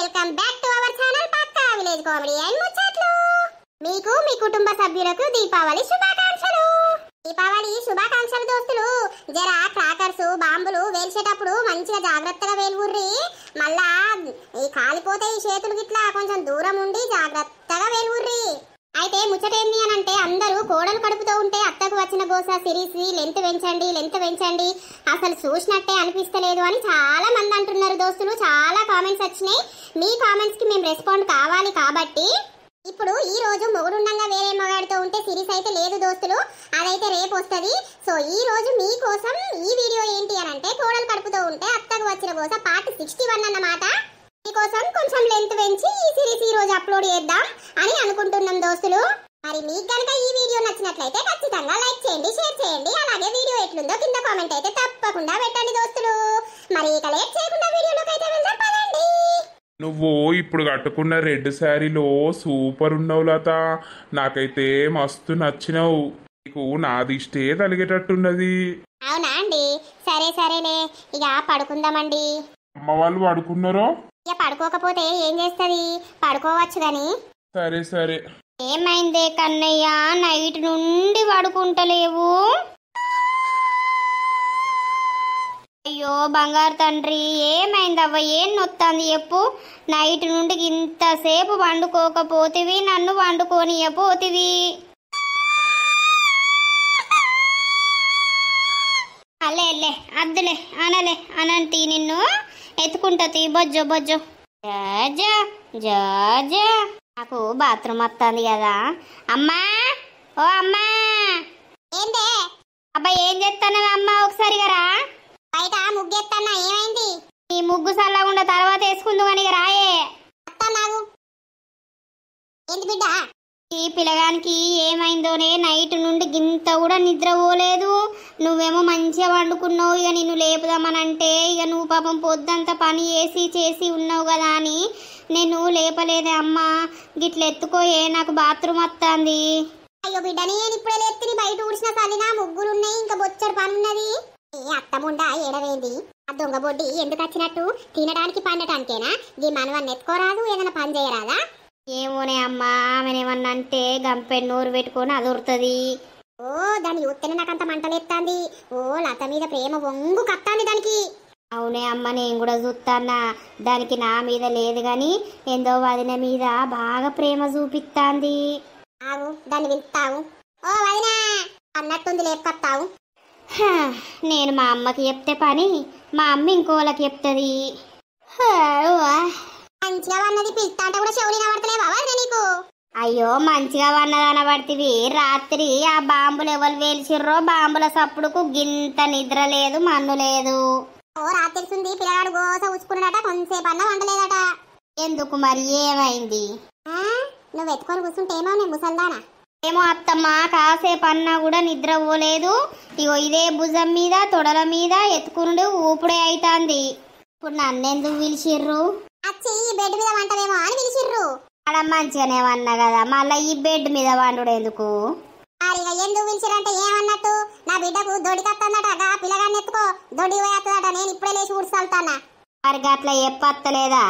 Welcome back to our channel పక్కా village comedy and ముచ్చట్లు. మీకు మీ కుటుంబ సభ్యులకు దీపావళి శుభాకాంక్షలు. దీపావళి శుభాకాంక్షలు దోస్తులు. జరా క్రాకర్స్ బాంబులు వేల్చేటప్పుడు మంచిగా జాగ్రత్తగా వేలుగుర్రి. మళ్ళా ఈ కాలిపోతే ఈ చేతులు గిట్లా కొంచెం దూరం ఉండి జాగ్రత్తగా వేలుగుర్రి. అయితే ముచ్చటేంది అని అంటే అందరూ కోడలు కడుపుతూ ఉంటే అత్తకు వచ్చిన గోస సిరీస్ లెంత్ పెంచండి అసలు చూసినట్టే అనిపిస్తలేదు అని చాలా మంది అంటున్నారు దోస్తులు. చాలా కామెంట్స్ వచ్చినాయి. మీ కామెంట్స్ కి మేము రెస్పాండ్ కావాలి కాబట్టి ఇప్పుడు ఈ రోజు మొగుడుండంగా వేరే మగాడితో ఉంటే సిరీస్ అయితే లేదు దోస్తులు, అదైతే రేపు వస్తుంది. సో ఈ రోజు మీకోసం ఈ వీడియో ఏంటి అని అంటే కోడలు కడుపుతూ ఉంటే అత్తకు వచ్చిన గోస పార్ట్ 61 అన్నమాట. మీకోసం కొంచెం లెంత్ పెంచి ఈ సిరీస్ ఈ రోజు అప్లోడ్ చేద్దాం అని అనుకుంటున్నాం దోస్తులు. మరి మీకు కనుక ఈ వీడియో నచ్చినట్లయితే ఖచ్చితంగా లైక్ చేయండి, షేర్ చేయండి. అలాగే వీడియో ఎట్లుందో కింద కామెంట్ అయితే తప్పకుండా పెట్టండి దోస్తులు. మరి ఇక లేట్ చేయకుండా వీడియోలోకి అయితే వెళ్దాం పదండి. నువ్వు ఇప్పుడు కట్టుకున్న రెడ్ శారీలో సూపర్ ఉన్నావు లత. నాకైతే మస్తు నచ్చినావు. నీకు నాది ఇష్టే తలిగేటట్టున్నది. అవునా అండి? సరేలే ఇక పడుకుందామండి. అమ్మ వాళ్ళు పడుకున్నారో? ఇక పడుకోకపోతే ఏం చేస్తుంది, పడుకోవచ్చు గాని. సరే. ఏమైందే కన్నయ్య, నైట్ నుండి పడుకుంటలేవు? అయ్యో బంగారు తండ్రి, ఏమైందవ్వ? ఏం నొత్తాంది చెప్పు. నైట్ నుండి ఇంతసేపు వండుకోకపోతివి, నన్ను వండుకోనియపోతివి. అల్లే అద్దులే అనంతి నిన్ను ఎత్తుకుంటది. బొజ్జో జా నాకు బాత్రూమ్ వస్తుంది కదా. అమ్మా, ఓ అమ్మా. ఏందే అబ్బాయి, ఏం చేస్తాను అమ్మా? ఒకసారి రా. బయట ముగ్గెత్తన్నా. ఏమైంది? ఈ ముగ్గు సల్లగుండా తర్వాత వేసుకుందు కానీ రాయే. నాకు ఏంది బిడ్డ? ఈ పిల్లగానికి ఏమైందోనే, నైట్ నుండి గింత కూడా నిద్ర పోలేదు. నువ్వేమో మంచిగా వండుకున్నావు. ఇక నిన్ను లేపుదామనంటే ఇక నువ్వు పాపం పొద్దంతా పని చేసి ఉన్నావు కదా అని నేను లేపలేదే అమ్మా. గిట్ల ఎత్తుకోయే, నాకు బాత్రూమ్ వస్తుంది. అయ్యో బిడ్డ, నేను ఇప్పుడే లేపుని బయట ఊడ్చిన చల్లినా ముగ్గులున్నాయి, ఇంకా బొచ్చడు పని ఉన్నది. అత్తముండా ఏడవేంది? ఆ దొంగ బొడ్డి ఎందుకు వచ్చినట్టు? తినడానికి పండటానికేనా? దీ మనవన్ని ఎత్తుకోరాదు, ఏదైనా పని చేయరాదా? ఏమోనే అమ్మా, ఆమెనేమన్నా అంటే గంపెడు నోరు పెట్టుకొని అదురుతుంది. ఓ దాన్ని చూస్తేనే నాకంత మంటలేస్తుంది. ఓ లత మీద ప్రేమ వంగు కత్తాంది దానికి. అవునే అమ్మ, నేను కూడా చూస్తానా. దానికి నా మీద లేదు గాని ఎందో వదిన మీద బాగా ప్రేమ చూపిస్తాంది. ఆవు, దాన్ని పిలుస్తావు. ఓ వదిన అన్నట్టుంది, లేపుకొస్తావు. నేను మా అమ్మకి చెప్తే పని, మా అమ్మ ఇంకోళ్ళకి చెప్తుంది. మంచిగా వన్నది, పిలుస్తా అంటే కూడా చెవులు వినబడతలేవా వదిన నీకు? అయ్యో మంచిగా వన్నది అనబడితివి. రాత్రి ఆ బాంబులు ఎవరు వేల్చిర్రో, బాంబుల సప్పుడుకు గింత నిద్ర లేదు, మన్ను లేదు. ఓ రాత్రి తెలిసింది, పిల్లగాడు గోస ఉచ్చుకున్నాడట, కొంతసేపు అన్న వండలేదట. ఎందుకు మరి, ఏమైంది? నువ్వు ఎత్తుకొని కూర్చుంటే ఏమో నేను ముసల్దానా? ఏమో అత్తమ్మ, కాసేపు అన్నా కూడా నిద్ర పోలేదు. ఇగో ఇదే భుజం మీద తొడల మీద ఎత్తుకునుడు ఊపుడే అవుతుంది. ఇప్పుడు నన్నెందుకు పిలిచిర్రు? అచ్చి ఈ బెడ్ మీద వంటలేమో అని పిలిచిర్రు. అలా మంచిగానే వన్నా కదా, మళ్ళీ ఈ బెడ్ మీద వండుడు ఎందుకు? ఎందుకు పిలిచిరంటే ఏమన్నట్టు? నా బిడ్డకు దొడి కత్తందట, పిల్లగాన్ని ఎత్తుకో, దొడి పోయేస్తుందట. నేను ఇప్పుడే లేచి ఊడ్చాల్తానా? మరి గట్లా చెప్పత్తలేదా?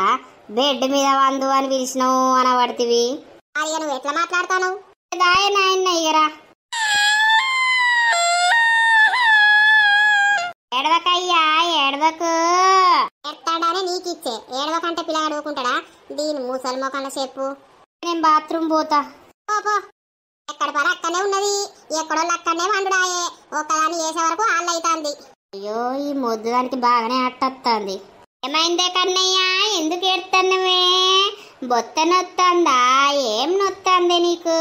బెడ్ మీద వందు అని పిలిచినావు అనబడితివి. మరి నువ్వు ఎట్లా మాట్లాడతాను? దాయ నాయన ఇగరా. ఏడవకయ్యా ఏడవకు. ఎత్తాడనే నీకిచ్చే, ఏడవకంటే పిల్లగాడు ఊకుంటాడా? దీని ముసలి మొక్కల చెప్పు. నేను బాత్రూమ్ పోతా. పో, ఎక్కడ పని అక్కడనే ఉన్నది, ఎక్కడోళ్ళు అక్కడనే వండుడాయే. ఒక్కదాన్ని చేసే వరకు ఆళ్ళు అవుతుంది. అయ్యో ఈ మొద్దు దానికి బాగానే అట్టొస్తుంది. ఏమైందే కన్నయ్య, ఎందుకు ఏడుతున్నావే? బొత్త నొత్తందా? ఏం నొత్తంది నీకు?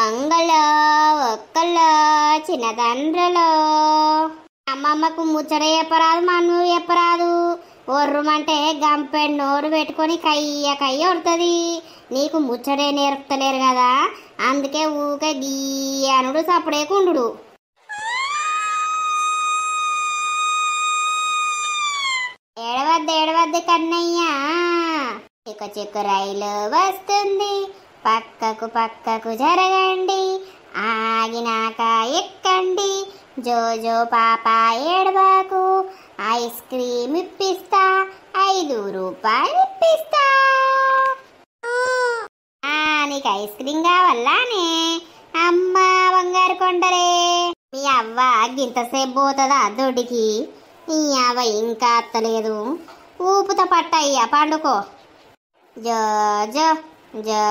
అంగలో ఒక్కలో చిన్నదండ్రులో అమ్మమ్మకు ముచ్చట చెప్పరాదు, మన్ను చెప్పరాదు. ఒర్రుమంటే గంపెడు నోరు పెట్టుకొని కయ్య ఉడుతుంది. నీకు ముచ్చటే నేర్పుతలేరు కదా, అందుకే ఊకే గీయనుడు సప్పుడేకుండు. ఏడవద్దు కన్నయ్య. చిక్కు రైలు వస్తుంది, పక్కకు జరగండి, ఆగినాక ఎక్కండి. జో పాప ఏడవాకు, ఐస్ క్రీమ్ ఇప్పిస్తా, 5 రూపాయలు ఇప్పిస్తా. నీకు ఐస్ క్రీమ్ కావాలానే? అమ్మ బంగారు కొండలే, మీ అవ్వ గింతసేపు పోతుందా దొడ్డికి? నీ అవ్వ ఇంకా అత్తలేదు. ఊపుత పట్టయ్యా పండుకో. జో జో జో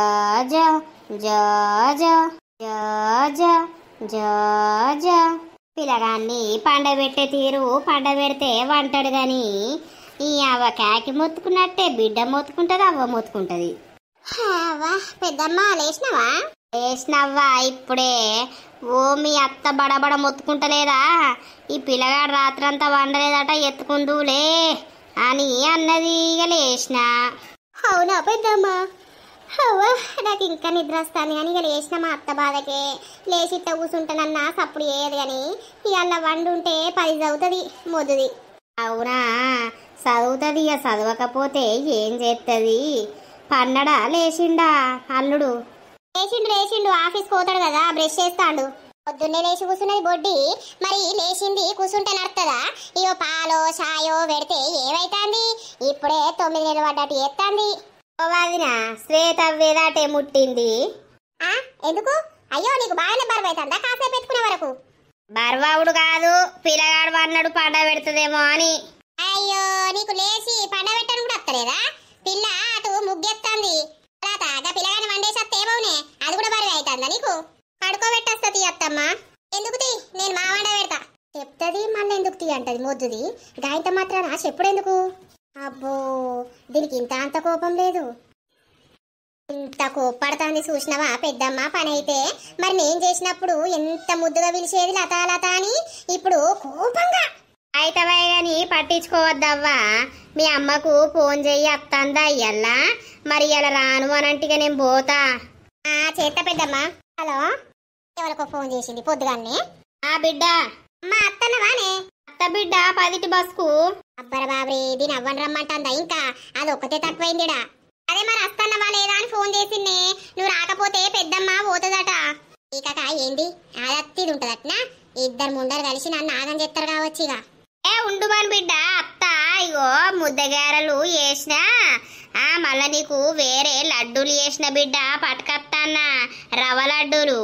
జో జో జో జో జో జో. పిల్లగాన్ని పండబెట్టే తీరు పండబెడితే వంటాడు గాని ఈ అవ్వ కాకి మొత్తుకున్నట్టే బిడ్డ మొత్తుకుంటది, అవ్వ మొత్తుకుంటది. పెద్దమ్మ లేచినవా? లేచినవ్వా ఇప్పుడే. ఓ మీ అత్త బడబడ మొత్తుకుంటలేదా? ఈ పిల్లగాడు రాత్రంతా వండలేదట, ఎత్తుకుందులే అని అన్నది. ఇక లేచిన. అవునా పెద్దమ్మ? అవ్వ నాకు ఇంకా నిద్ర వస్తాను కానీ ఇక లేచిన మా అత్త బాధకే. లేచి ఇట్ట కూర్చుంటానన్నా సప్పుడు చేయదు కానీ ఇవాళ వండుంటే 10 చదువుతుంది మొద్దుది. అవునా చదువుతుంది. ఇక చదవకపోతే ఏం చేస్తుంది? పన్నడా లేచిండా అల్లుడు? లేచిండు ఆఫీస్ పోతాడు కదా, బ్రష్ చేస్తాడు. పొద్దున్నే లేచి కూర్చున్నది బొడ్డి, మరి లేచింది కూర్చుంటే నడుతుందా? ఇగో పాలో చాయో పెడితే ఏమైతుంది? ఇప్పుడే 9 నెలలు పడ్డట్టు ఎత్తాంది. వాదిన శ్వేత వేదాటే ముట్టింది. ఎందుకు? అయ్యో నీకు బాగానే బరువు అవుతుందా కాసేపు ఎత్తుకునే వరకు? బరువావుడు కాదు, పిల్లగాడు అన్నాడు పండ పెడుతుందేమో అని. అయ్యో నీకు లేచి పండ పెట్టను కూడా వస్తలేదా? పిల్ల అటు ముగ్గెత్తాంది. పిల్లగాని వండేసి వస్తేమోనే, అది కూడా బరువు అవుతుందా నీకు? పడుకోబెట్టేస్తుంది అత్తమ్మ. ఎందుకు తీ, నేను మా వండ పెడతా చెప్తుంది. మళ్ళీ ఎందుకు తీ అంటది మొద్దుది. గాయంత మాత్రాన చెప్పుడెందుకు? అబ్బో దీనికి ఇంత అంత కోపం లేదు. ఇంత కోప్పడుతుంది చూసినవా పెద్దమ్మ? పని అయితే మరి నేను చేసినప్పుడు ఎంత ముద్దుగా పిలిచేది లతా లత అని, ఇప్పుడు కోపంగా అయితవే గాని పట్టించుకోవద్దవ్వా. మీ అమ్మకు ఫోన్ చెయ్యి అత్తందా అయ్యల్లా. మరి ఇలా రాను అనంటిగా నేను పోతా. చేత పెద్దమ్మ. హలో, ఎవరికో ఫోన్ చేసింది పొద్దుగానే. బిడ్డ అమ్మ అత్తన్నవానే? అత్త బిడ్డ 10టి బస్కు. అబ్బర బాబే, దీని అవ్వని రమ్మంటుందా? ఇంకా అది ఒక్కతే తక్కువైందిడా. అదే మరి అత్తన్నవా లేదా అని ఫోన్ చేసిందే. నువ్వు రాకపోతే పెద్దమ్మ పోతుందట. ఇక ఏంది అదత్తిది ఉంటదట్నా? ఇద్దరు ముండరు కలిసి నన్ను ఆగం చేస్తారు కావచ్చు. ఇక ఉండుమని బిడ్డ అత్త ఇగో ముద్దగారలు వేసిన, మళ్ళా నీకు వేరే లడ్డూలు చేసిన బిడ్డ పట్టుకత్తాన్నా. రవ్వ లడ్డూలు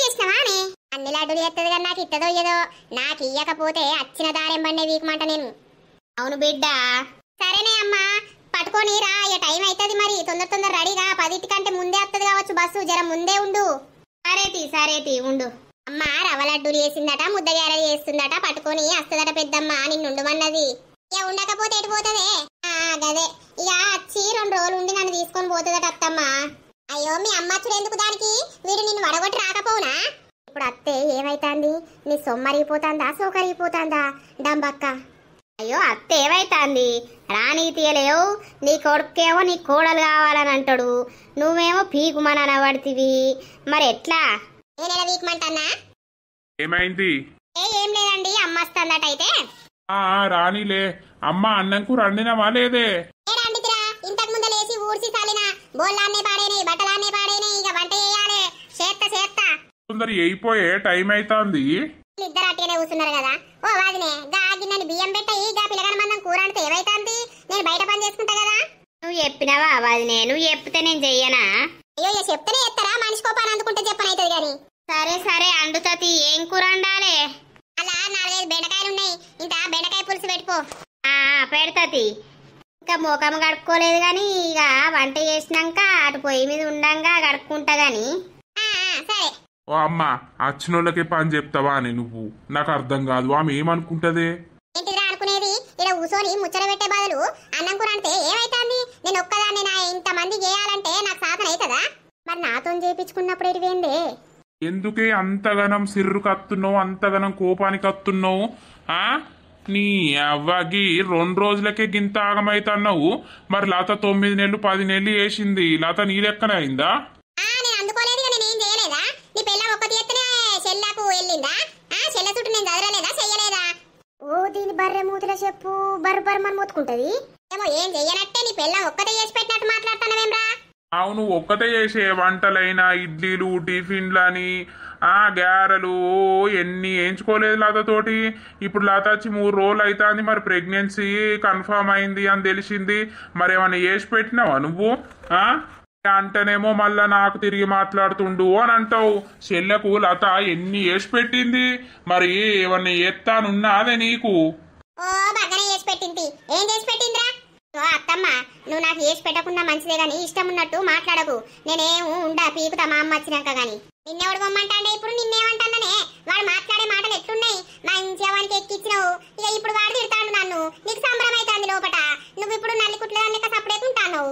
చేసినవానే? అన్ని లడ్డూలు చేస్తుంది కానీ నాకు ఇట్టదో ఏదో. నాకు ఇయ్యకపోతే వచ్చిన దారెంబండే వీకమంట నేను. అవును బిడ్డ. సరేనే అమ్మా, పట్టుకొని రా. ఇక టైం అవుతుంది మరి. తొందర రెడీగా 10 కంటే ముందే వస్తుంది కావచ్చు బస్సు. జర ముందే ఉండు. సరేతి ఉండు. అమ్మ రవ్వ లడ్డూలు చేసిందట, ముద్దగారలు చేస్తుందట, పట్టుకొని వస్తుందట పెద్దమ్మ. నిన్నుండమన్నది. ఇక ఉండకపోతే ఎటు పోతుందే? గదే ఇక వచ్చి 2 రోజులు ఉండి నన్ను తీసుకొని పోతుందట అత్తమ్మ. అయ్యో మీ అమ్మచ్చుడు ఎందుకు దానికి? వీడు నిన్ను వడగొట్టి రాకపోనా? ఇప్పుడు అత్తే ఏమైతాంది? నీ సొమ్మరిగిపోతాందా సోకరిగిపోతాందా డంబక్క? అయ్యో అత్త ఏమైతాంది? రానీ తీయలేవు. నీ కొడుకేమో నీ కోడలు కావాలని అంటాడు, నువ్వేమో పీకుమని అనబడితివి. మరి ఎట్లా? నేనెలా వీకమంటన్నా? ఏమైంది? ఏం లేదండి, అమ్మ వస్తుందట. అయితే రానిలే. అమ్మ అన్నంకు రండినవా లేదే? రండితిరా. ఇంతకు ముందు లేచి ఊడ్చి సాలిన బోళ్ళాన్నే పాడేనే, బట్టలాన్నే పాడేనే. ఇక వంట చేయాలి. చేత్తా తొందర అయిపోయే టైం అవుతుంది. ఇద్దరు అట్టేనే కూర్చున్నారు కదా. ఓ వాదినే, గా గిన్నెని బియ్యం పెట్టయి. గా పిల్లగాని మందం కూర అంటే ఏమైతుంది? నేను బయట పని చేసుకుంటా కదా. నువ్వు చెప్పినావా వాదినే? నువ్వు చెప్తే నేను చెయ్యనా? అయ్యో చెప్తేనే ఎత్తరా? మనిషి కోపాన్ని అందుకుంటే చెప్పనైతుంది గాని. సరే అండుతతి. ఏం కూర వండాలి? అలా 4-5 బెండకాయలు ఉన్నాయి. ఇంత బెండకాయ పులుసు పెట్టుకో. పెడతతి. ఇంకా మోకం కడుక్కోలేదు గాని ఇక వంట చేసినాక అటు పొయ్యి మీద ఉండంగా కడుక్కుంటా గాని. సరే. ఓ అమ్మ, అచ్చినోళ్ళకే పని చెప్తావా అని నువ్వు? నాకు అర్థం కాదు. ఆమె ఏమనుకుంటదే? ఏంటిదిరా అనుకునేది? ఇలా కూర్చొని ముచ్చట పెట్టే బదులు అన్నం కూర అంటే ఏమైతుంది? నేను ఒక్కదాన్ని నా ఇంతమంది చేయాలంటే నాకు సాధన అవుతుందా? మరి నాతో చేయించుకున్నప్పుడు ఎటువేందే? ఎందుకే అంతగనం సిర్రు కత్తున్నావు, అంతగనం కోపానికి కత్తున్నావు? నీ అవ్వకి 2 రోజులకే గింత ఆగమైతున్నావు. మరి లత 9 నెలలు 10 నెలలు వేసింది. లత నీ లెక్కనే అయిందా? నేను అందుకోలేదు. నేనేం చేయలేదా? నీ పిల్ల ఒక్కటి ఎత్తనే చెల్లకు వెళ్ళిందా? చెల్ల చుట్టూ నేను చదవలేదా, చెయ్యలేదా? ఓ దీని బర్రె మూతుల చెప్పు బర్రమని మూతుకుంటది ఏమో. ఏం చెయ్యనట్టే నీ పిల్ల ఒక్కటే చేసి పెట్టినట్టు మాట్లాడుతున్నావేమ్రా? అవును, ఒక్కటే చేసే వంటలైనా ఇడ్లీలు టిఫిన్లని ఆ గారెలు ఎన్ని వేయించుకోలేదు లతతోటి. ఇప్పుడు లత వచ్చి 3 రోజులు అవుతుంది. మరి ప్రెగ్నెన్సీ కన్ఫర్మ్ అయింది అని తెలిసింది. మరి ఏమన్నా చేసి పెట్టినావా నువ్వు? ఆ అంటేనేమో మళ్ళా నాకు తిరిగి మాట్లాడుతుండు అని అంటావు. చెల్లెకు లత ఎన్ని వేసి పెట్టింది. మరి ఏమన్నా ఎత్తానున్నా అదే నీకు? ఓ బాగానే చేసి పెట్టింది. ఏం చేసి పెట్టిందిరా? ఓ అత్తమ్మ, నువ్వు నాకు చేసి పెట్టకుండా మంచిదే గాని ఇష్టం ఉన్నట్టు మాట్లాడకు. నేనేం ఉండా పీకుతా మా అమ్మ వచ్చినాక గాని. నిన్నెవడు పొమ్మంటాడే? ఇప్పుడు నిన్నేమంటానే? వాడు మాట్లాడే మాటలు ఎట్లున్నాయి? మంచిగా వానికి ఎక్కిచ్చినావు. ఇక ఇప్పుడు వాడు తిడతాడు నన్ను. నీకు సంబరం అవుతుంది లోపట. నువ్వు ఇప్పుడు నల్లికుట్ల లెక్క సపడేకుంటాను.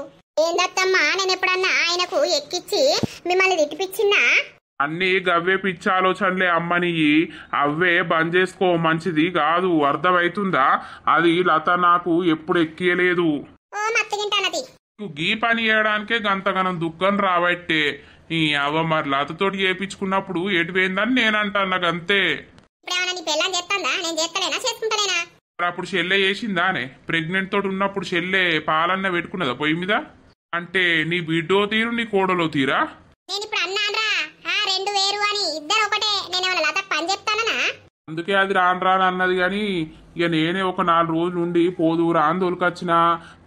ఏందత్తమ్మా, నేను ఎప్పుడన్నా ఆయనకు ఎక్కిచ్చి మిమ్మల్ని తిట్టిపిచ్చిన్నా? అన్ని గవ్వే పిచ్చి ఆలోచనలే అమ్మని. అవే బంద్ చేసుకో, మంచిది కాదు. అర్థమవుతుందా? అది లత నాకు ఎప్పుడు ఎక్కియలేదు. ఓ మత్తగింటానది. గీ పని చేయడానికే గంతగనం దుఃఖం రాబట్టే. ఈ అవ్వ మరి లతతోటి చేయించుకున్నప్పుడు ఎటు పోయిందని నేనంటాను. అంతే. ఇప్పుడేమన్నా నీ పెళ్ళని చేస్తుందా? నేను చేస్తలేనా చేసుకుంటలేనా? అప్పుడు చెల్లె చేసిందానే? ప్రెగ్నెంట్ తోటి ఉన్నప్పుడు చెల్లె పాలన్న పెట్టుకున్నదా పొయ్యి మీద? అంటే నీ బిడ్డో తీరు నీ కోడలో తీరా? నేను ఇప్పుడు అన్నాన్రా, రెండు వేరు అని. ఇద్దరు ఒకటే. నేనేమన్నా లత పని చెప్తానా? అందుకే అది రాను రాను అన్నది. కానీ ఇక నేనే ఒక 4 రోజులు ఉండి పోదురా అని తోలుకొచ్చినా.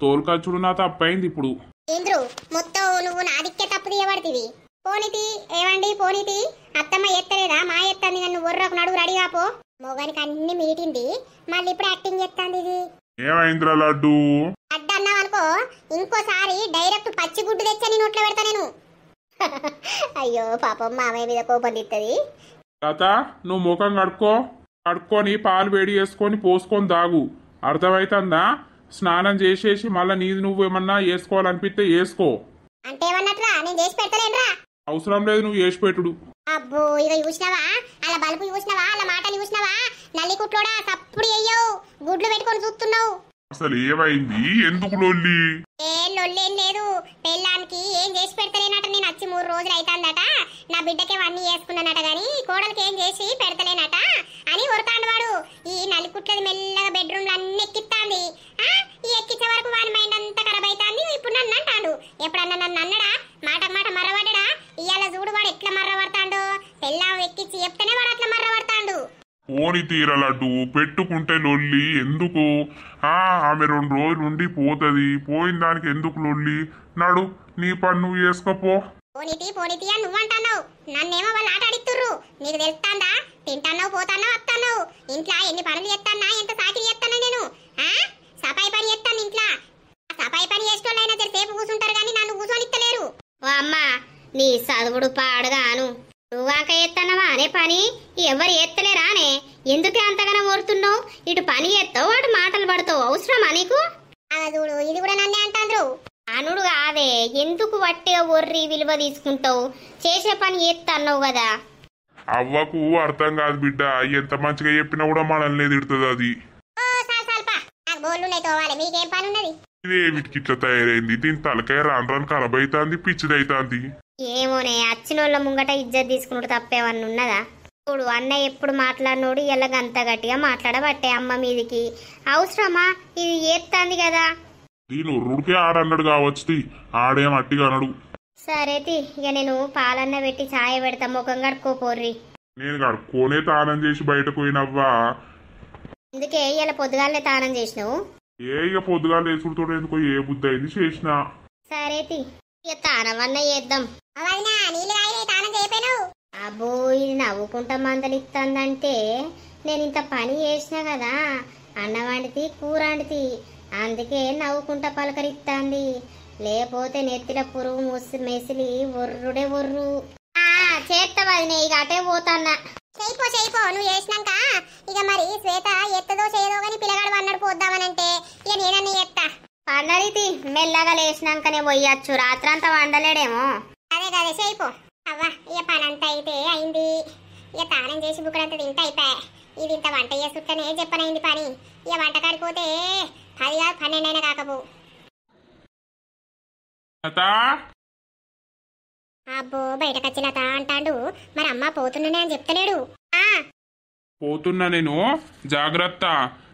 తోలుకొచ్చుడు నా తప్పైంది. ఇప్పుడు ఇంద్రు, మొత్తం నువ్వు నా దిక్కే తప్పు తీయబడుతుంది. పోనీతి ఏమండి, పోనీతి. అత్తమ్మ ఎత్తలేదా? మా ఎత్తంది. నన్ను ఒర్రకు నడుగు రెడీ కాపో. మొగానికి అన్ని మీటింది, మళ్ళీ ఇప్పుడు యాక్టింగ్ చేస్తాంది. ఇది ఏమైందిరా లడ్డు? అడ్డు అన్నావు అనుకో, ఇంకోసారి డైరెక్ట్ పచ్చి గుడ్డు తెచ్చని నోట్లో పెడతా నేను. అయ్యో పాపం, మామయ్య మీద కోపం తిత్తది. లత, నువ్వు ముఖం కడుక్కొని పాలు వేడి చేసుకొని పోసుకొని తాగు. అర్థమైతుందా? స్నానం చేసేసి మళ్ళీ నీది నువ్వు ఏమన్నా వేసుకోవాలనిపిస్తే వేసుకో. అంటే ఏమన్నట్రా? నేను చేసి పెట్టలేనురా. అవసరం లేదు నువ్వు చేసి పెట్టుడు. అబ్బో, ఇక చూసినావా? అలా బలుపు చూసినావా? అలా మాటలు చూసినావా? నల్లి కుట్లోడా సప్పుడు అయ్యావు. గుడ్లు పెట్టుకొని చూస్తున్నావు. అసలు ఏమైంది? ఎందుకు లొల్లి? లొల్లేం లేదు. పెళ్ళానికి ఏం చేసి పెడతలేనట. నేను వచ్చి 3 రోజులు అవుతాందట. నా బిడ్డకే వన్నీ వేసుకున్నానట గాని కోడలికి ఏం చేసి పెడతలేనట అని ఒరతాండు వాడు. ఈ నల్లికుట్లది మెల్లగా బెడ్రూమ్లు అన్ని ఎక్కిస్తాంది. ఈ ఎక్కించే వరకు వాని మైండ్ అంతా ఖరాబ్ అవుతాంది. ఇప్పుడు నన్ను అంటాడు. ఎప్పుడన్నా నన్ను అన్నడా? మాట మర్రబడ్డా? ఇవాళ చూడు వాడు ఎట్లా మర్రపడతాడు. పెళ్ళాం ఎక్కించి చెప్తేనే వాడు అట్లా మర్రపడతాడు. పోని తీరలడ్డు పెట్టుకుంటే లొల్లి ఎందుకు? ఆమె 2 రోజులు ఉండి పోతుంది. పోయిన దానికి ఎందుకు లొల్లి? నడు, నీ పని నువ్వు చేసుకోపో. పోనీతి అని నువ్వంటున్నావు. నన్నేమో వాళ్ళు ఆట ఆడిస్తుర్రు. నీకు తెలుస్తాందా? తింటాన్నావు, పోతాన్నావు, వస్తాన్నావు. ఇంట్లో ఎన్ని పనులు చేస్తానా? ఎంత సాకిరి చేస్తానా నేను? సఫాయి పని చేస్తాను ఇంట్లో. సఫాయి పని చేసేటోళ్ళైనా సేపు కూర్చుంటారు కానీ నన్ను కూర్చొనిస్తలేరు. ఓ అమ్మా, నీ చదువుడు పాడుగాను. నువ్వాక ఎత్తనవా అనే పని ఎవరు ఎత్తలేరా అనే? ఎందుకే అంతగానో ఓరుతున్నావు? ఇటు పని ఎత్తావు, అటు మాటలు పడతావు. అవసరమా నీకు? చూడు, ఇది కూడా నన్నే అంటాండ్రు. అనుడు కాదే, ఎందుకు వట్టిగా ఒర్రి విలువ తీసుకుంటావు? చేసే పని ఎత్తన్నావు కదా. అవ్వకు అర్థం కాదు బిడ్డ. ఎంత మంచిగా చెప్పినా కూడా మనల్ని తిడుతుంది అది. నాకు బోళ్ళున్నాయి తోవాలి. మీకేం పని ఉన్నది? ఇదే వీటికి ఇట్లా తయారైంది. దీని తలకాయ రాను ఖరాబ్ అవుతుంది, పిచ్చిదైతుంది. ఏమోనే, అచ్చినోళ్ళ ముంగట ఇజ్జత్ తీసుకున్నాడు తప్పేమన్నా ఉన్నదా? చూడు, అన్న ఎప్పుడు మాట్లాడినోడు ఇలా గంత గట్టిగా మాట్లాడబట్టే అమ్మ మీదికి. అవసరమా? ఇది ఏత్తాంది కదా. దీని ఉర్రుడికే ఆడన్నాడు కావచ్చు. ఆడేం అట్టిగా అనడు. సరేతి, ఇక నేను పాలన్న పెట్టి ఛాయ పెడతా. ముఖం కడుక్కోపోర్రి. నేను కడుక్కోనే తానం చేసి బయటకు పోయినవ్వా. అందుకే ఇలా పొద్దుగాలనే తానం చేసినావు. ఇక పొద్దుగా లేచుడుతో ఎందుకో ఏ బుద్ధి అయింది చేసిన. సరేతి, ఇక తానమన్నా చేద్దాం. అబ్బో, ఇది నవ్వుకుంటా మందలిస్తుందంటే నేను ఇంత పని చేసినా కదా. అన్నం వండితి, కూర వండితి, అందుకే నవ్వుకుంటా పలకరిస్తాంది. లేకపోతే నెత్తిల పురుగు మెసిలి ఒర్రుడే ఒర్రు. చేస్తావది, ఇక అటే పోతాన్నా. చేయిపో నువ్వు చేసినాక. ఇక మరి శ్వేత ఎత్తదో చేయదో గాని పిల్లగాడు అన్నాడు పోద్దామనంటే ఇక నేనన్నీ ఎత్తా. పండరీతి మెల్లగా లేచినాకనే పోయచ్చు. రాత్రంతా వండలేడేమో. అదే చేయిపో. అవ్వ, ఇక పని అంతా అయితే అయింది. ఇక తానం చేసి బుక్కడంతా తింటే అయిపోయా. ఇది ఇంత వంట చేసుకుంటేనే చెప్పనైంది పని. ఇక వంట కాడిపోతే 10 కాదు 12 అయినా కాకపో. అబ్బో, బయటకు వచ్చి లత అంటాడు. మరి అమ్మ పోతున్నానే అని చెప్తలేడు. పోతున్నా నేను, జాగ్రత్త.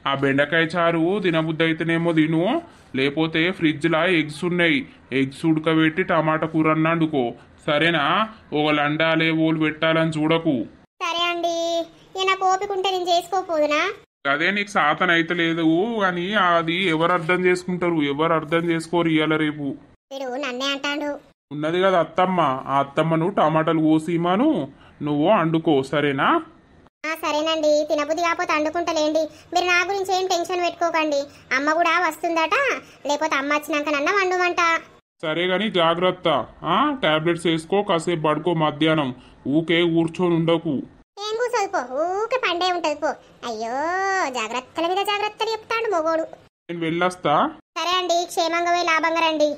ఆ బెండకాయ చారు తినబుద్ధి అయితేనేమో తిను, లేకపోతే ఫ్రిడ్జ్లో ఎగ్స్ ఉన్నాయి. ఎగ్స్ ఉడకబెట్టి టమాటా కూర అన్నండుకో, సరేనా? ఒకళ్ళు అండాలే ఓళ్ళు పెట్టాలని చూడకు. సరే అండి, ఇక నాకు ఓపిక ఉంటే నేను చేసుకోపోదునా? అదే నీకు సాతన అయితే లేదు అని అది ఎవరు అర్థం చేసుకుంటారు? ఎవరు అర్థం చేసుకోరు ఇయ్యాల రేపు. వీడు నన్నే అంటాడు. ఉన్నది కదా అత్తమ్మ, ఆ అత్తమ్మను టమాటాలు కోసిమాను, నువ్వు అండుకో సరేనా? సరేనండి, తినబుద్ధి కాకపోతే అండుకుంటలేండి. మీరు నా గురించి ఏం టెన్షన్ పెట్టుకోకండి. అమ్మ కూడా వస్తుందట, లేకపోతే అమ్మ వచ్చినాక నన్న వండుమంట. సరే గాని జాగ్రత్త. టాబ్లెట్స్ వేసుకో, కాసేపు పడుకో మధ్యాహ్నం. ఊకే కూర్చొని ఉండకు. ఏం కూర్చోదు పో, ఊకే పండే ఉంటది పో. అయ్యో, జాగ్రత్తల మీద జాగ్రత్తలు చెప్తాడు మొగోడు. నేను వెళ్ళొస్తా. సరే అండి, క్షేమంగా పోయి లాభంగా రండి.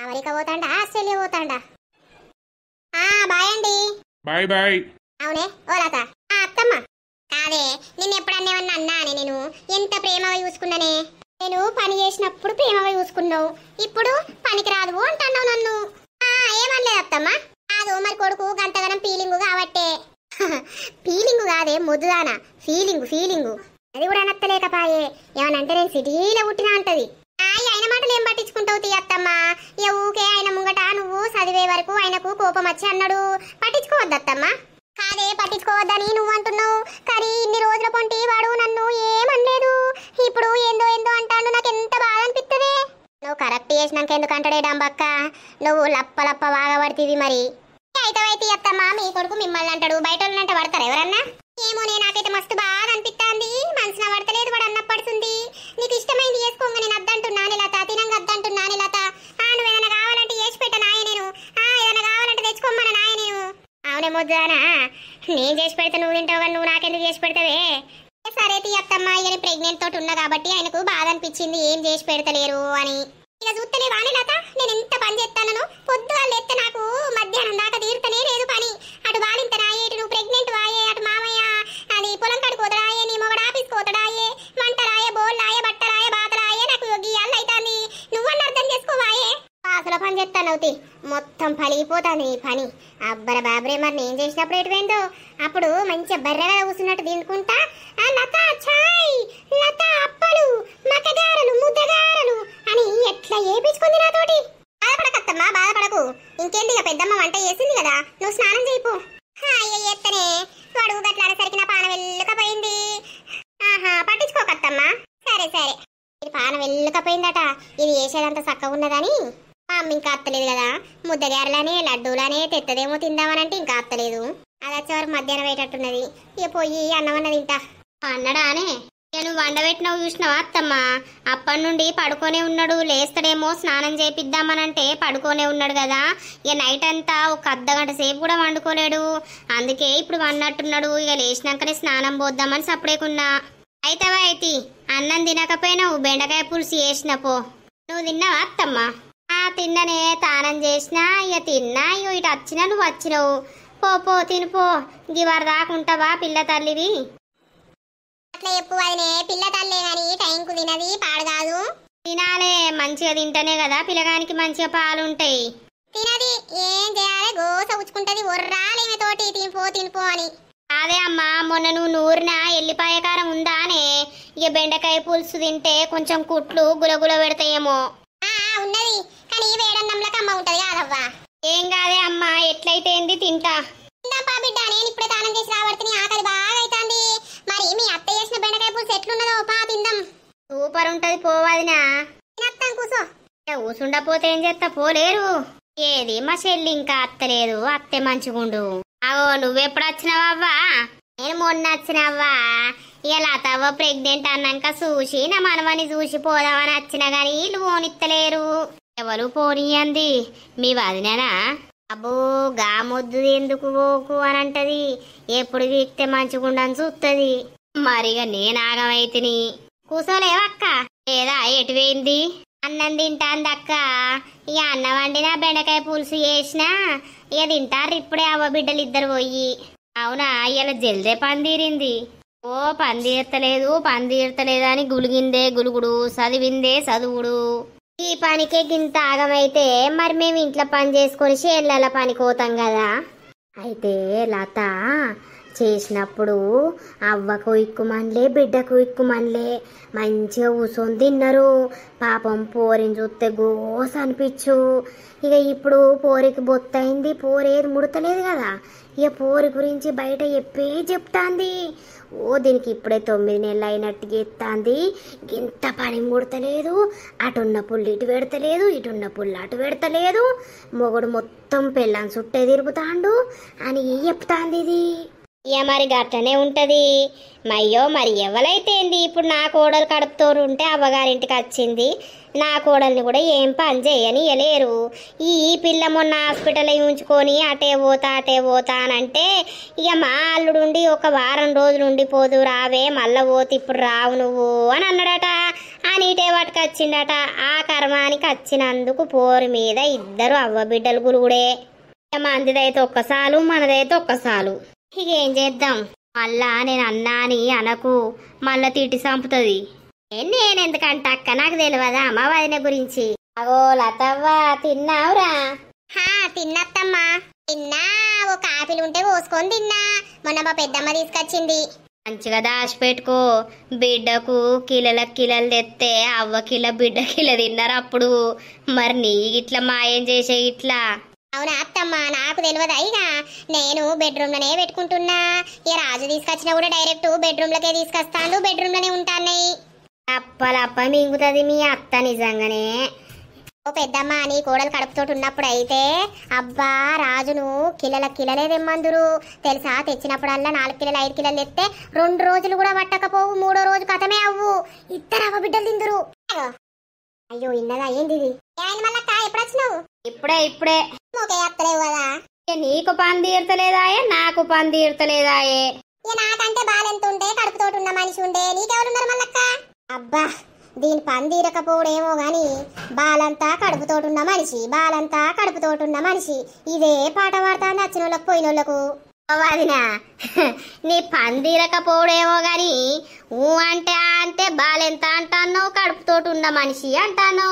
అమెరికా పోతాండా, ఆస్ట్రేలియా పోతాండా? బాయ్ అండి. Bye bye. అవునే ఓ లత, అత్తమ్మ కాదే, నిన్ను ఎప్పుడన్నా ఏమన్నా అన్నా అని? నేను ఎంత ప్రేమగా చూసుకున్నానే. నేను పని చేసినప్పుడు ప్రేమగా చూసుకున్నావు, ఇప్పుడు పనికి రాదు అంటున్నావు నన్ను. ఏమనలేదు అత్తమ్మ. కాదు మరి కొడుకు గంతగనం ఫీలింగు కాబట్టే. ఫీలింగు కాదే ముద్దుదానా, ఫీలింగు అది కూడా అనత్తలేకపాయే. ఏమనంటే నేను సిటీలో పుట్టినా అంటది. ఆయన మాటలు ఏం పట్టించుకుంటావు తీ అత్తమ్మ. ఇక ఊకే ఆయన ముంగట నువ్వు చదివే వరకు ఆయనకు కోపం వచ్చి అన్నాడు, పట్టించుకోవద్దత్తమ్మ. కాదే పట్టించుకోవద్దని నువ్వు అంటున్నావు, కానీ ఇన్ని రోజుల పొంటి వాడు నన్ను ఏమనలేదు. ఇప్పుడు ఏందో అంటాడు, నాకు ఎంత బాధ అనిపిస్తుంది. నువ్వు కరెక్ట్ చేసినాక ఎందుకు అంటాడే డంబక్క, నువ్వు లప్ప బాగా పడుతుంది. మరి అయితే అత్తమ్మ, మీ కొడుకు మిమ్మల్ని అంటాడు, బయట వాళ్ళంటే పడతారు ఎవరన్నా? ఏమో, నాకైతే మస్తు బాధ అనిపిస్తుంది. మనసున పడతలేదు, వాడు అన్న పడుతుంది. నీకు ఇష్టమైంది చేసుకోంగా, నేను అద్దంటున్నాను లత, తినంగా అద్దంటున్నాను లత. నువ్వు ఏదైనా కావాలంటే చేసి పెట్ట నాయ, నేను ఏదైనా కావాలంటే తెచ్చుకోమ్మన నాయ నేను. అవునే ముద్దానా, నేను చేసి పెడితే నువ్వు తింటావు కానీ నువ్వు నాకెందుకు చేసి పెడతావే? సరే తీ అత్తమ్మ, ఇక ప్రెగ్నెంట్ తోటి ఉన్నా కాబట్టి ఆయనకు బాధ అనిపించింది ఏం చేసి పెడతలేరు అని. ఇక చూస్తలే వానే లత, నేను ఎంత పని చేస్తాను. పొద్దుగా లేస్తే నాకు మధ్యాహ్నం దాకా తీరుతనే లేదు పని. అటు బాలింత రాయే, ఇటు నువ్వు ప్రెగ్నెంట్ వాయే, అటు మామయ్య అది పొలం కడుకోతడాయే, నీ మొగడు ఆఫీస్ కోతడాయే, మంట రాయే, బోల్ రాయే, బట్ట రాయే, బాత రాయే, నాకు గీయాలు అవుతుంది. నువ్వన్న అర్థం చేసుకోవాయే. అసలు పని చేస్తాను అవుతి, మొత్తం పలిగిపోతాను ఈ పని. అబ్బర బాబరే, మరి నేను చేసినప్పుడు ఎటువైందో, అప్పుడు మంచిగా బర్రెగా కూర్చున్నట్టు తినుకుంటా లత ఛాయ్, లత అప్పలు, మకగారలు, ముద్దగారలు అని ఎట్లా ఏపించుకుంది నాతోటి. బాధపడకత్తమ్మా, బాధపడకు. ఇంకేంది, ఇక పెద్దమ్మ వంట చేసింది కదా, నువ్వు స్నానం చేయిపో. అయ్యో ఎత్తనే, వాడు గట్లాడేసరికి నా పాన వెళ్ళకపోయింది. పట్టించుకోకత్తమ్మా. సరే ఇది పాన వెళ్ళకపోయిందట, ఇది వేసేదంతా చక్కగా ఉన్నదని అమ్మ ఇంకా అత్తలేదు కదా, ముద్దగారలనే లడ్డూలనే తెత్తదేమో తిందామనంటే ఇంకా అత్తలేదు. అది వచ్చే వరకు మధ్యాహ్నం అయ్యేటట్టున్నది. ఇక పోయి అన్నమన్న తింటా అన్నడానే. నేను వండబెట్టినవు చూసినావా అత్తమ్మ, అప్పటి నుండి పడుకోనే ఉన్నాడు. లేస్తాడేమో స్నానం చేపిద్దామనంటే పడుకోనే ఉన్నాడు కదా. ఇక నైట్ అంతా ఒక అర్ధగంట సేపు కూడా వండుకోలేడు, అందుకే ఇప్పుడు వన్నట్టున్నాడు. ఇక లేచినాకనే స్నానం పోద్దామని సప్పుడేకున్నా. అయితే అన్నం తినకపోయినావు, బెండకాయ పులుసు చేసిన పో. నువ్వు తిన్నావా అత్తమ్మ? తిన్ననే, తానం చేసినా ఇక తిన్నా. ఇక ఇటు వచ్చినా నువ్వు వచ్చినావు. పో తినిపో, గివారు దాకుంటావా పిల్ల తల్లివి. అట్లా చెప్పు వదినే, పిల్ల తల్లే గాని టైంకు తినది పాడు కాదు. తినాలే, మంచిగా తింటేనే కదా పిల్లగానికి మంచిగా పాలుంటాయి. తినది ఏం చేయాలి, గోస ఉచ్చుకుంటది, ఒర్రాలేమే తోటి తినిపో అని. అదే అమ్మా, మొన్న నువ్వు నూరిన ఎల్లిపాయ కారం ఉందానే, ఇక బెండకాయ పులుసు తింటే కొంచెం కుట్లు గులగుల పెడతాయేమో. ఉన్నది, కానీ వేడన్నంలో కమ్మ ఉంటది కాదవ్వా. ఏం కాదే అమ్మా, ఎట్లయితే ఏంది తింటా. తిందాపా బిడ్డ, నేను ఇప్పుడే తానం చేసి రాబడుతుంది, ఆకలి బాగా అవుతుంది. మరి మీ అత్త చేసిన బెండకాయ పులుసు ఎట్లున్నదో పా తిందాం. సూపర్ ఉంటది, పోవాదినా. తినత్తాం, కూసో. కూసుండపోతే ఏం చేస్తా, పోలేరు. ఏది మా చెల్లి ఇంకా అత్తలేదు, అత్తే మంచిగుండు. అవో నువ్వెప్పుడు వచ్చినావవ్వా? నేను మొన్న వచ్చినవ్వా. ఇలా తవ్వ ప్రెగ్నెంట్ అన్నాక చూసి నా మనమని చూసి పోదామని వచ్చినా గాని వీళ్ళు పోనిత్తలేరు. ఎవరు పోనీయంది? మీ వదినేనా? అబ్బో గా మొద్దు ఎందుకు పోకు అని అంటది, ఎప్పుడు వీక్తే మంచిగుండని చూస్తుంది. మరిగా నేను ఆగమైతిని. కూసోలేవక్క? లేదా ఎటు పోయింది? అన్నం తింటాంది అక్క. ఇక అన్నం వండినా బెండకాయ పులుసు చేసినా ఇక తింటారు ఇప్పుడే అవ్వ బిడ్డలు ఇద్దరు పోయి. అవునా, ఇలా జల్దే పని తీరింది. ఓ పని తీర్తలేదు అని గులిగిందే గులుగుడు, చదివిందే చదువుడు. ఈ పనికే గింత ఆగమైతే మరి మేము ఇంట్లో పని చేసుకొని చేళ్ళ పనికి పోతాం కదా. అయితే లత చేసినప్పుడు అవ్వకు ఇక్కుమనిలే బిడ్డకు ఇక్కుమనిలే మంచిగా కూర్చొని తిన్నారు. పాపం పోరిని చూస్తే గోస అనిపించు. ఇక ఇప్పుడు పోరికి బొత్తయింది, పోరేది ముడతలేదు కదా. ఇక పోరి గురించి బయట చెప్తాంది. దీనికి ఇప్పుడే 9 నెలలు అయినట్టుగా ఎత్తాంది. ఇంత పని ముడతలేదు, అటున్న పుల్లు ఇటు పెడతలేదు, ఇటున్న పుల్లు అటు పెడతలేదు, మొగుడు మొత్తం పెళ్ళాన్ని చుట్టే తిరుగుతాండు అని చెప్తాంది ఇది. ఇక మరి గట్లనే ఉంటది. మయ్యో మరి ఎవరైతే ఏంది, ఇప్పుడు నా కోడలు కడుపుతోడు ఉంటే అవ్వగారింటికి వచ్చింది, నా కోడల్ని కూడా ఏం పని చేయని ఇయలేరు. ఈ పిల్ల మొన్న హాస్పిటల్ ఉంచుకొని అటే పోతా అని అంటే ఇక మా అల్లుడుండి ఒక వారం రోజులు ఉండిపోదు రావే, మళ్ళా పోతే ఇప్పుడు రావు నువ్వు అని అన్నాడట. అని ఇటే పట్టుకొచ్చిండట. ఆ కర్మానికి వచ్చినందుకు పోరు మీద ఇద్దరు అవ్వ బిడ్డలు గురుగుడే. మందిదైతే ఒక్కసాలు, మనదైతే ఒక్కసాలు. ఇక ఏం చేద్దాం, మళ్ళా నేను అన్నా అని అనకు, మళ్ళా తిట్టి చంపుతుంది. నేనెందుకంట అక్క, నాకు తెలియదా అమ్మ వదిన గురించి. అగో లతవ్వ తిన్నావురా? తిన్నత్తమ్మా, తిన్నా. ఒక ఆపిల్ ఉంటే పోసుకొని తిన్నా, మొన్న మా పెద్దమ్మ తీసుకొచ్చింది. మంచిగా దాచిపెట్టుకో, బిడ్డకు కిలలు తెస్తే అవ్వ కిల బిడ్డ కిల తిన్నారు అప్పుడు. మరి నీ ఇట్లా మాయం చేసే ఇట్లా? అవునా అత్తమ్మ, నాకు తెలియదా. ఇక నేను బెడ్రూమ్ లోనే పెట్టుకుంటున్నా. ఇక రాజు తీసుకొచ్చినా కూడా డైరెక్ట్ బెడ్రూమ్ లకే తీసుకొస్తాను, బెడ్రూమ్ లోనే ఉంటాన్నాయి. అప్పలప్ప మింగుతుంది మీ అత్త నిజంగానే. ఓ పెద్దమ్మ, నీ కోడలు కడుపుతోటి ఉన్నప్పుడు అయితే అబ్బా రాజును కిలలే తెమ్మందురు తెలుసా. తెచ్చినప్పుడల్లా 4 కిలోలు 5 కిలోలు తెస్తే 2 రోజులు కూడా పట్టకపోవు, 3వ రోజు కథమే అవ్వు. ఇద్దరు అవ్వ బిడ్డలు తిందురు. అయ్యో ఇన్నదా ఏంది ఇది? మళ్ళా ఎప్పుడు వచ్చినావు? ఇప్పుడే అత్తలేవు కదా. నీకు పని తీర్తలేదాయే, నాకు పని తీర్తలేదాయే. నాకంటే బాలెంత ఉంటే కడుపుతోటి ఉన్న మనిషి ఉండే, నీకెవరున్నారు మళ్ళక్క? అబ్బా దీని పని తీరకపోవడేమో గాని బాలంతా కడుపుతోటున్న మనిషి ఇదే పాట పాడుతాంది వచ్చిన వాళ్ళకు పోయిన వాళ్ళకు. వదినా నీ పని తీరకపోవడేమో గాని ఊ అంటే బాలెంత అంటావు, కడుపుతోటి ఉన్న మనిషి అంటాను.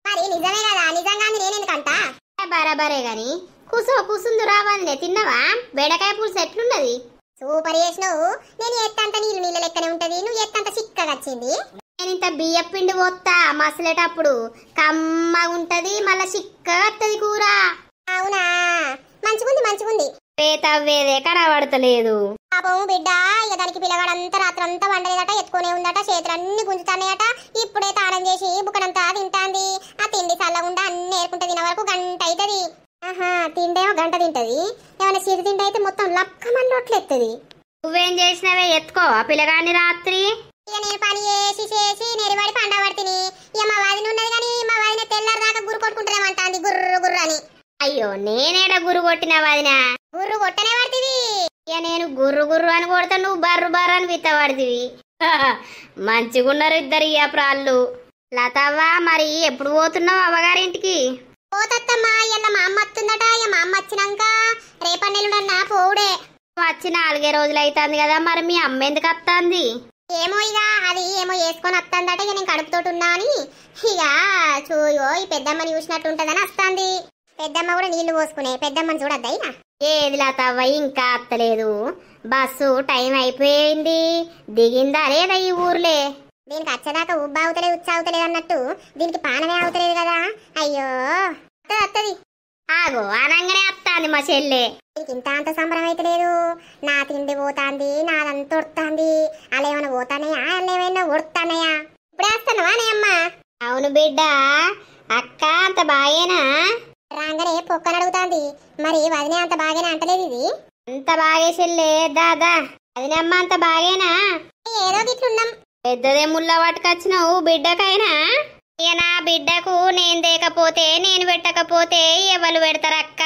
మరి నిజమే కదా, నిజంగానే నేనెందుకంటా? బరాబరే గాని కూసుందు రావాలనే. తిన్నవా? బెండకాయ పులుసు ఎట్లున్నది? సూపర్ చేసినావు. నేను ఎత్తంత నీళ్ళ లెక్కనే ఉంటది, నువ్వు ఎత్తంత చిక్కగా వచ్చింది. నేను ఇంత బియ్య పిండి పోతా మసలేటప్పుడు కమ్మగా ఉంటది, మళ్ళా చిక్కగా వస్తుంది కూర. అవునా, మంచిగుంది. పేతవ్వేదే కనబడతలేదు. పాపం బిడ్డ, ఇక దానికి పిల్లగాడంతా రాత్రంతా వండలేదట, ఎత్తుకునే ఉందట, చేతులన్నీ గుంజుతాన్నాయట. ఇప్పుడే తాళం చేసి బుక్కడంతా తింటాంది. ఆ తిండి చల్లకుండా అన్ని ఏరుకుంటే తినే వరకు గంట అవుతుంది. తిండేమో గంట తింటది, ఏమైనా చిరు తిండి అయితే మొత్తం లక్కమని రొట్లెత్తది. నువ్వేం చేసినావే, ఎత్తుకోవా పిల్లగాని రాత్రి? ఇక నేను పని చేసి నెరివాడి పండబడితిని. ఇక మా వదిన ఉన్నది కానీ మా వదిన తెల్లారి దాకా గుర్రు కొట్టుకుంటానేమంటాంది, గుర్రు అని. అయ్యో నేనేడ గుర్రు కొట్టినా వదిన? గుర్రు కొట్టనే పడుతుంది. ఇక నేను గుర్రు అని కొడతా, నువ్వు బర్రు అని విత్తవాడిదివి. మంచిగున్నారు ఇద్దరు ఇయ్య ప్రాళ్ళు. లతవ్వ మరి ఎప్పుడు పోతున్నావు అవ్వగారింటికి? పోతత్తమ్మా, ఇలా మా అమ్మ వస్తుందట. ఇక మా అమ్మ వచ్చినాక రేపన్నెల్లుడన్నా పోవుడే. వచ్చి 4 రోజులు అవుతుంది కదా, మరి మీ అమ్మ ఎందుకు వస్తుంది? ఏమో ఇక అది ఏమో వేసుకొని వస్తుందట. ఇక నేను కడుపుతోటి ఉన్నా అని ఇక చూయో ఈ పెద్దమ్మని చూసినట్టు ఉంటదని వస్తుంది. పెద్దమ్మ కూడా నీళ్లు పోసుకునే, పెద్దమ్మని చూడద్దా? ఇక ఏది లతవ్వ ఇంకా అత్తలేదు, బస్సు టైం అయిపోయింది. దిగిందా లేదా ఈ ఊర్లే? దీనికి వచ్చేదాకా ఉబ్బా అవుతలేదు ఉచ్చ అవుతలేదు అన్నట్టు దీనికి పానమే అవుతలేదు కదా. అయ్యో అత్తది ఆగో అనంగానే వస్తాంది మా చెల్లె. దీనికి ఇంత అంత సంబరం అయితే లేదు. నా తిండి పోతాంది, నాదంతా ఉడుతాంది. అలా ఏమైనా పోతానయా, అలా ఏమైనా ఉడుతానయా? ఇప్పుడే వస్తున్నావా నే అమ్మ? అవును బిడ్డ. అక్క అంత బాగేనా? రాగానే పొక్కని అడుగుతాంది. మరి వదినే అంత బాగేనా అంటలేదు ఇది? అంత బాగే చెల్లె, దాదా వదినమ్మ అంత బాగేనా? ఏదో గిట్లున్నాం. పెద్దదే ముళ్ళ పట్టుకొచ్చినావు బిడ్డకైనా? ఇక నా బిడ్డకు నేను తేకపోతే, నేను పెట్టకపోతే ఎవరు పెడతారక్క?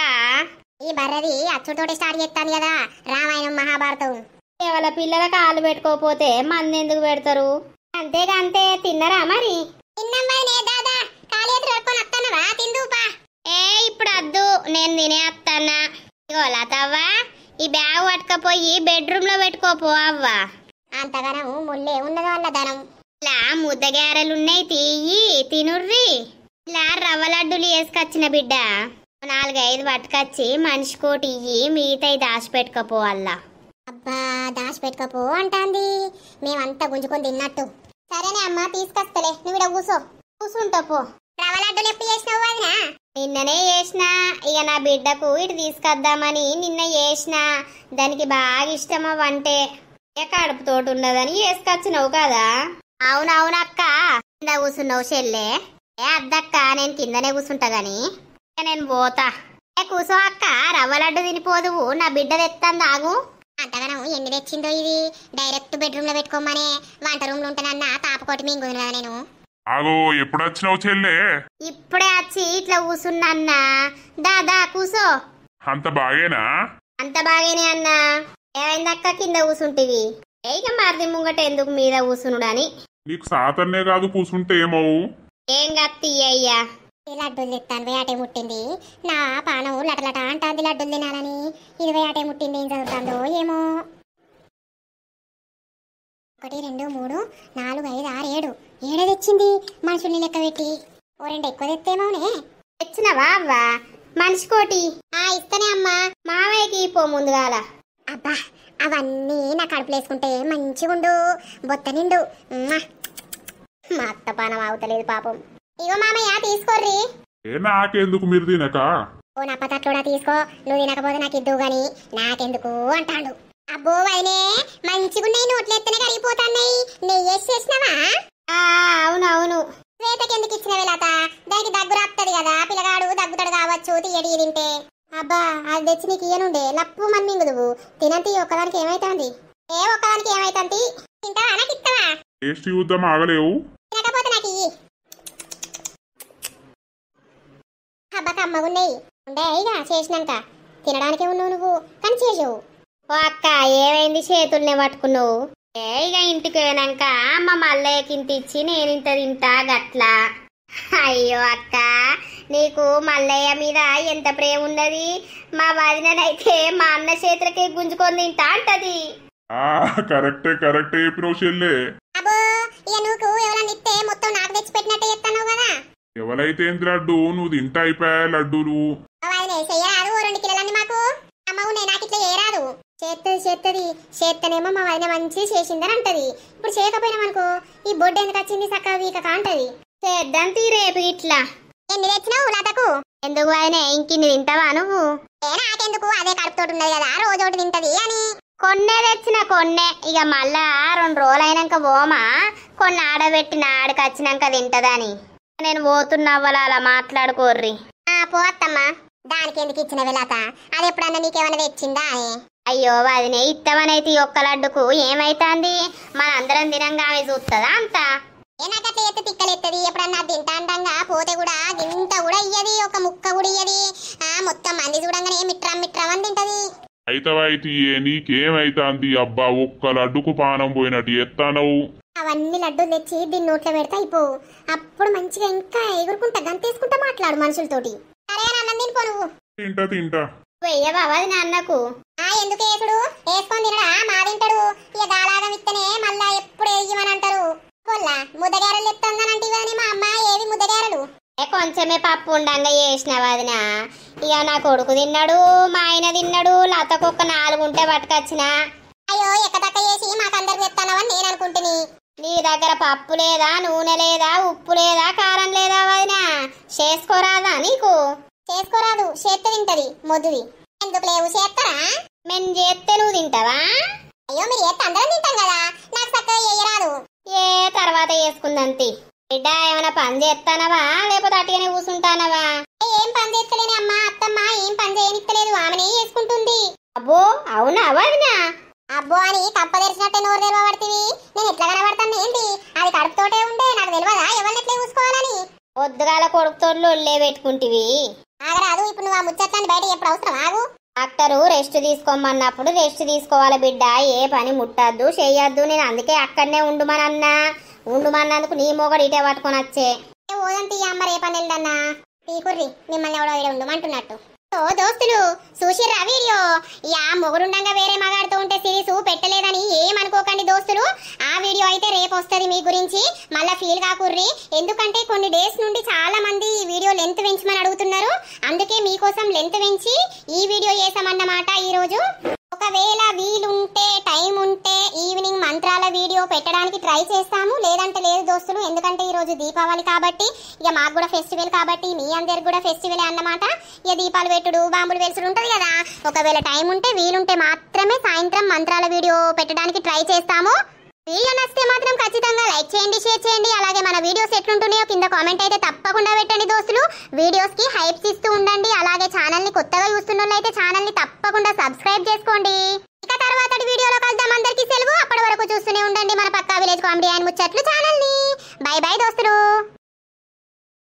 ఈ బర్రది అచ్చుతోటి స్టార్ట్ చేస్తాను కదా రామాయణం మహాభారతం. ఎవరి పిల్లల కాళ్ళు పెట్టుకోపోతే మంది ఎందుకు పెడతారు? అంతే తిన్నరా మరి? ఇప్పుడు అద్దు, నేను తినే వస్తానా. ఇగో లతవ్వ ఈ బ్యాగ్ పట్టుకపోయి బెడ్రూమ్ లో పెట్టుకోపో అవ్వ. అంతగానం ముళ్ళే ఉన్నదో అల్ల ధనం. ఇలా ముద్ద గారెలున్నాయి, తీయి తినుర్రి. ఇలా రవ్వ లడ్డూలు వేసుకొచ్చిన బిడ్డ 4-5 పట్టుకొచ్చి మనిషి కోటి ఇయ్యి, మిగతాయి దాచిపెట్టుకపోవాలా. అబ్బా దాచిపెట్టుకోపో అంటాంది, మేమంతా గుంజుకొని తిన్నట్టు. సరేనే అమ్మా తీసుకొస్తలే, నువ్వు ఇక్కడ కూర్చుంటా పో. రవ్వ లడ్డూలు ఎప్పుడు చేసినావు వదినా? నిన్ననే చేసిన. ఇక నా బిడ్డకు ఇటు తీసుకొద్దామని నిన్న చేసిన. దానికి బాగా ఇష్టం అవంటే. ఇక కడుపుతోటి ఉండదని వేసుకొచ్చినావు కదా. అవునవునక్క, కింద కూర్చున్నావు చెల్లె. ఏ అద్దక్క, నేను కిందనే కూర్చుంటా గాని. నేను పోతా. ఏ కూసో అక్క, రవ్వ లడ్డు తినిపోదువు, నా బిడ్డ తెత్తాను ఆగు. అంతగానం ఎన్ని తెచ్చిందో ఇది. డైరెక్ట్ బెడ్రూమ్ లో పెట్టుకోమనే, వంట రూమ్ లో ఉంటానన్నా తాపకోటి మింగుదు కదా నేను. ఆగో, ఎప్పుడు వచ్చినావు చెల్లె? ఇప్పుడే వచ్చి ఇట్లా కూసున్నా. దాదా కూసో. అంత బాగేనా? అంత బాగేనే అన్నా. ఏమైందక్క కింద కూసుంటివి? ఇక మరిది ముంగట ఎందుకు మీద కూసునుడని. నీకు సాతన్నే కాదు కూసుంటే ఏమవు? ఏం కత్తి అయ్యా, లడ్డూలు తెత్తాను వేయాటే ముట్టింది. నా పానం లటలట అంటాంది లడ్డూలు తినాలని. ఇది వేయాటే ముట్టింది, ఏం చదువుతాందో ఏమో. 1 2 3 4 5 6 7 7 తెచ్చింది మనుషుల్ని లెక్క పెట్టి. ఓ 2 ఎక్కువ తెత్తేమోనే. తెచ్చినవా అవ్వా? మనిషి కోటి ఇస్తనే అమ్మా. మావయ్యకి పో ముందుగాల. అబ్బా అవన్నీ నా కడుపులో వేసుకుంటే మంచిగుండు, బొత్త నిండు. మా అత్త పానం అవుతలేదు పాపం. ఇగో మామయ్య తీసుకోర్రి. ఏ నాకెందుకు, మీరు తినక? ఓ నా పతట్లోడా తీసుకో, నువ్వు తినకపోతే నాకు ఇద్దు గాని నాకెందుకు అంటాడు. అబ్బో వదినే, మంచిగున్నాయి, నోట్లు ఎత్తనే కరిగిపోతాన్నాయి. నెయ్యి వేసి చేసినావా? అవునవును. శ్వేతకి ఎందుకు ఇచ్చిన వేళత? దానికి దగ్గు రాత్తది కదా, పిల్లగాడు దగ్గుతాడు కావచ్చు తీయడి తింటే. అబ్బా అది తెచ్చి నీకు ఇయ్యనుండే, లప్పు మన్మింగుదువు. తినంతి ఒక్కదానికి ఏమైతుంది? ఏ ఒక్కదానికి ఏమైతుంది? తింటావా నాకు ఇస్తావా? టేస్ట్ చూద్దాం, ఆగలేవు. తినకపోతే నాకు ఇయ్యి. అబ్బా కమ్మగున్నాయి. ఉండే ఇక చేసినాక తినడానికే ఉన్నావు నువ్వు, కానీ చేసావు. ఓ అక్క ఏమైంది చేతుల్నే పట్టుకున్నావు? ఇక ఇంటికి పోయినాక మా మల్లయ్యకి ఇంత ఇచ్చి నేను ఇంత తింటా గట్లా. అయ్యో అక్క, నీకు మల్లయ్య మీద ఎంత ప్రేమ ఉన్నది. మా వదినైతే మా అన్న చేతులకే గుంజుకొని తింటా అంటది. కరెక్టే కరెక్టే చెప్పినావు చెల్లె. అబ్బో ఇక నువ్వు ఎవరన్నా ఇస్తే మొత్తం నాకు తెచ్చి పెట్టినట్టే చెప్తాను కదా. ఎవరైతే ఏంటి లడ్డు, నువ్వు తింటా అయిపోయా లడ్డూలు. చెయ్యరాదు 2 కిలోలన్నీ మాకు. అమ్మవు నేను నాకు ఇట్లా చేయరాదు. చేత్తనేమో మా వదిన మంచి చేసిందని అంటది. ఇప్పుడు చేయకపోయినామనుకో ఈ బొడ్డు ఎందుకు వచ్చింది సక్క వీక అంటది. చేద్దాం రేపు ఇట్లా. ఎన్ని తెచ్చినావు లతకు? ఎందుకు ఆయన ఇంకిన్ని తింటావా నువ్వు? నాకెందుకు, అదే కడుపుతోటి ఉన్నది కదా, రోజు ఒకటి తింటది అని. కొన్నే తెచ్చిన కొన్నే. ఇక మళ్ళా 2 రోజులు అయినాక పోమా, కొన్ని ఆడబెట్టిన ఆడికి వచ్చినాక తింటదని. నేను పోతున్నవ్వాల అలా మాట్లాడుకోర్రి. పోత్తమ్మా, దానికి ఎందుకు ఇచ్చిన వెళత? అది ఎప్పుడన్నా నీకేమైనా తెచ్చిందా? అయ్యో వదినే, ఇత్తమనైతే ఒక్క లడ్డుకు ఏమైతుంది? మనందరం తినంగా ఆమె చూస్తుందా అంత? నాకట్లా ఎత్త తిక్కలెత్తది. ఎప్పుడన్నా తింటా అంటంగా పోతే కూడా గింత కూడా ఇయ్యది, ఒక ముక్క కూడా ఇయ్యది. మొత్తం మంది చూడంగానే మిట్రం అని తింటది. అయితే నీకేమైతుంది? అబ్బా ఒక్క లడ్డుకు పానం పోయినట్టు ఎత్తానవు. అవన్నీ లడ్డూలు తెచ్చి దీన్ని నోట్లో పెడతా అయిపోవు. అప్పుడు మంచిగా ఇంకా ఎగురుకుంటా గంతేసుకుంటా మాట్లాడు మనుషులతోటి. సరే అన్నం తినిపో నువ్వు. తింటా వెయ్యవా వదిన అన్నకు? ఎందుకు వేసుడు? వేసుకొని తినడా? మా తింటాడు. ఇక గాలాగం ఇస్తేనే మళ్ళా ఎప్పుడు వేయమని అంటారు. కొల్లా ముద్దగారలు చెప్తానంటే ఇవన్నీ మా అమ్మ ఏవి ముద్దగారలు? కొంచెమే పప్పు ఉండంగా చేసిన వదిన. ఇక నా కొడుకు తిన్నాడు, మా ఆయన తిన్నాడు, లతకు ఒక 4 ఉంటే పట్టుకొచ్చిన. అయ్యో ఎక్కదక్క చేసి మాకందరికి చెప్తానవని నేను అనుకుంటుని. నీ దగ్గర పప్పు లేదా, నూనె లేదా, ఉప్పు లేదా, కారం లేదా వదిన? చేసుకోరాదా నీకు? చేసుకోరాదు, చేత్తే తింటది మొద్దుది. ఎందుకు లేవు చేస్తారా? మేము చేస్తే నువ్వు తింటావా? అయ్యో మీరు చేస్తే అందరం తింటాం కదా, నాకు చక్కగా చేయరాదు. ఏ తర్వాత చేసుకుందంతి. బిడ్డ ఏమైనా పని చేస్తానవా లేకపోతే అటుగానే కూర్చుంటానవా? ఏం పని చేస్తలేని అమ్మా, అత్తమ్మ ఏం పని చేయనిస్తలేదు, ఆమెనే చేసుకుంటుంది. అబ్బో అవునా వదినా? అబ్బో అని కప్ప తెరిచినట్టే నోరు తెరవబడుతుంది. నేను ఎట్లా కనబడతాను ఏంటి? అది కడుపుతోటే ఉండే నాకు తెలియదా ఎవరిని ఎట్లా చూసుకోవాలని? పొద్దుగాల కొడుకుతోళ్ళు ఒళ్ళే పెట్టుకుంటివి. ఆగరాదు, ఇప్పుడు నువ్వు ఆ ముచ్చట్లని బయట ఎప్పుడు అవసరం? ఆగు. డాక్టరు రెస్ట్ తీసుకోమన్నప్పుడు రెస్ట్ తీసుకోవాలి బిడ్డ, ఏ పని ముట్టద్దు చెయ్యొద్దు. నేను అందుకే అక్కడనే ఉండమనన్నా. ఉండమన్నందుకు నీ మొగడు ఇటే పట్టుకొని వచ్చే. ఓదంతి అమ్మ రే పని వెళ్దన్నా తీకుర్రి, మిమ్మల్ని ఎవడో ఇక్కడ ఉండమంటున్నట్టు. ఓ దోస్తులు చూసిర్రా వీడియో? మొగుడుండగా వేరే మగాడుతూ ఉంటే సిరీస్ పెట్టలేదని ఏమనుకోకండి దోస్తులు. ఆ వీడియో అయితే రేపు వస్తుంది మీ గురించి, మళ్ళీ ఫీల్ కాకుర్రి. ఎందుకంటే కొన్ని డేస్ నుండి చాలా మంది ఈ వీడియో లెంత్ పెంచమని అడుగుతున్నారు. అందుకే మీకోసం లెంత్ పెంచి ఈ వీడియో చేసామన్నమాట ఈరోజు. ఒకవేళ వీలుంటే టైం ఉంటే ఈవినింగ్ మంత్రాల వీడియో పెట్టడానికి ట్రై చేస్తాము, లేదంటే లేదు దోస్తులు. ఎందుకంటే ఈ రోజు దీపావళి కాబట్టి, ఇక మాకు కూడా ఫెస్టివల్ కాబట్టి, మీ అందరికి కూడా ఫెస్టివల్ అన్నమాట. ఇక దీపాలు పెట్టుడు బాంబులు వెలుసుడు ఉంటది కదా. ఒకవేళ టైం ఉంటే వీలుంటే మాత్రమే సాయంత్రం మంత్రాల వీడియో పెట్టడానికి ట్రై చేస్తాము. వీడియో నచ్చితే మాత్రం ఖచ్చితంగా లైక్ చేయండి, షేర్ చేయండి. అలాగే మన వీడియోస్ ఎట్లుంటున్నాయో కింద కామెంట్ అయితే తప్పకుండా పెట్టండి దోస్తులు. వీడియోస్ కి హైప్స్ ఇస్తూ ఉండండి. అలాగే ఛానల్ ని కొత్తగా చూస్తున్న వాళ్ళైతే ఛానల్ ని తప్పకుండా సబ్స్క్రైబ్ చేసుకోండి. ఇక తర్వాత వీడియోలో కలుద్దాం. అందరికీ సెలవు. అప్పటి వరకు చూస్తూనే ఉండండి మన పక్కా విలేజ్ కామెడీ అండ్ ముచ్చట్లు ఛానల్ ని. బై బై దోస్తులు.